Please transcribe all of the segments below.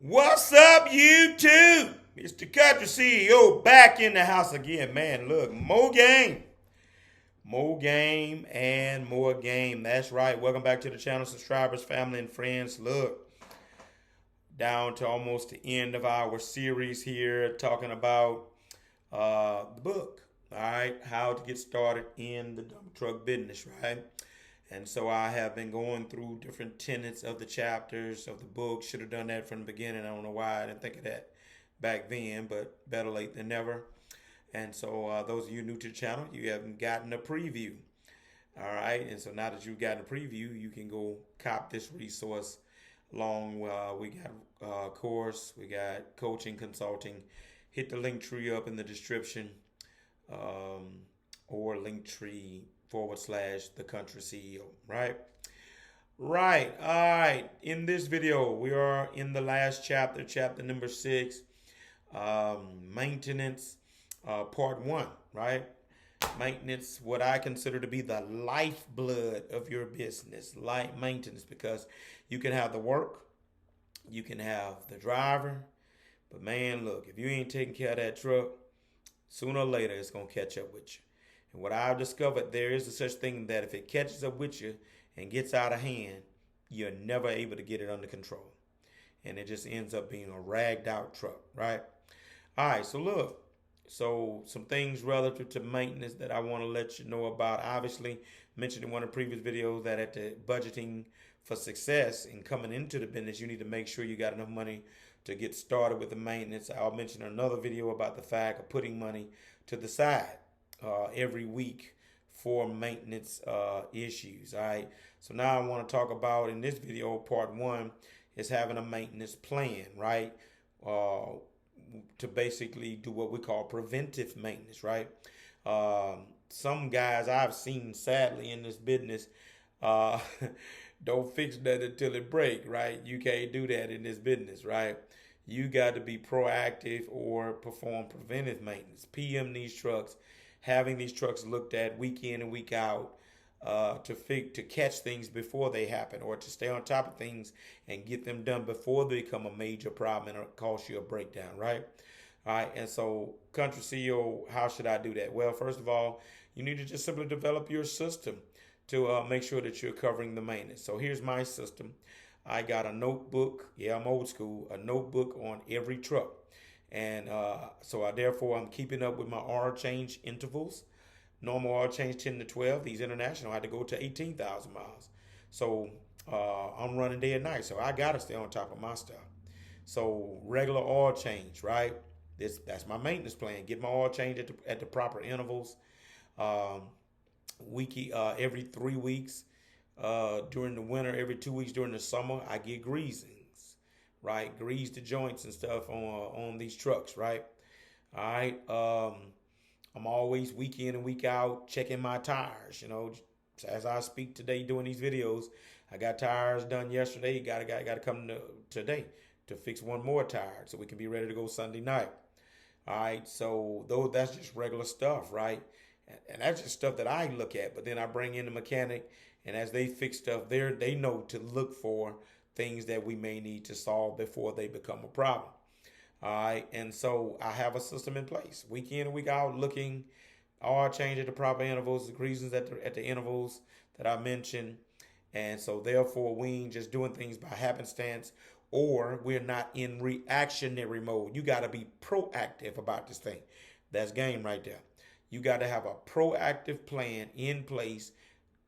What's up, YouTube? Mr. Country CEO back in the house again. Man, look, more game. More game and more game. That's right. Welcome back to the channel, subscribers, family, and friends. Look, down to almost the end of our series here, talking about the book. All right, how to get started in the dump truck business, right? And so I have been going through different tenets of the chapters of the book. Should have done that from the beginning. I don't know why I didn't think of that back then, but better late than never. And so those of you new to the channel, you haven't gotten a preview. All right. And so now that you've gotten a preview, you can go cop this resource along. We got course, we got coaching, consulting. Hit the link tree up in the description or link tree / the country CEO, right? Right. All right. In this video, we are in the last chapter, chapter number 6, maintenance, part 1, right? Maintenance, what I consider to be the lifeblood of your business, like maintenance, because you can have the work, you can have the driver, but man, look, if you ain't taking care of that truck, sooner or later it's going to catch up with you. And what I've discovered, there is a such thing that if it catches up with you and gets out of hand, you're never able to get it under control. And it just ends up being a ragged out truck, right? All right, so look. So some things relative to maintenance that I want to let you know about. Obviously, mentioned in one of the previous videos that at the budgeting for success and coming into the business, you need to make sure you got enough money to get started with the maintenance. I'll mention another video about the fact of putting money to the side every week for maintenance issues. All right. So now I want to talk about in this video, part 1 is having a maintenance plan, right? To basically do what we call preventive maintenance, right? Some guys I've seen sadly in this business don't fix that until it break, right? You can't do that in this business, right? You got to be proactive or perform preventive maintenance. PM these trucks, having these trucks looked at week in and week out to catch things before they happen, or to stay on top of things and get them done before they become a major problem and cause you a breakdown, right? All right, and so Country CEO, how should I do that? Well, first of all, you need to just simply develop your system to make sure that you're covering the maintenance. So here's my system. I got a notebook. Yeah, I'm old school. A notebook on every truck. And so therefore, I'm keeping up with my oil change intervals. Normal oil change 10 to 12. These international, I had to go to 18,000 miles. So I'm running day and night. So I got to stay on top of my stuff. So regular oil change, right? That's my maintenance plan. Get my oil change at the proper intervals. Every 3 weeks. During the winter, every 2 weeks during the summer, I get greasings, right? Grease the joints and stuff on these trucks, right? All right. I'm always week in and week out checking my tires. You know, as I speak today doing these videos, I got tires done yesterday. Got to come today to fix one more tire so we can be ready to go Sunday night. All right. So that's just regular stuff, right? And that's just stuff that I look at. But then I bring in the mechanic, and as they fix stuff, they know to look for things that we may need to solve before they become a problem. All right, and so I have a system in place, week in and week out, looking, all change at the proper intervals, the reasons at the intervals that I mentioned, and so therefore we ain't just doing things by happenstance, or we're not in reactionary mode. You got to be proactive about this thing. That's game right there. You got to have a proactive plan in place,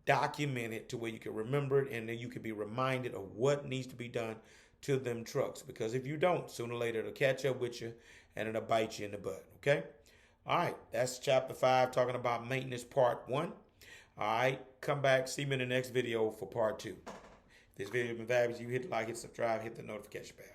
documented to where you can remember it, and then you can be reminded of what needs to be done to them trucks. Because if you don't, sooner or later it'll catch up with you and it'll bite you in the butt. Okay. All right. That's chapter 5, talking about maintenance part 1. All right. Come back. See me in the next video for part 2. If this video has been valuable, you hit the like, hit subscribe, hit the notification bell.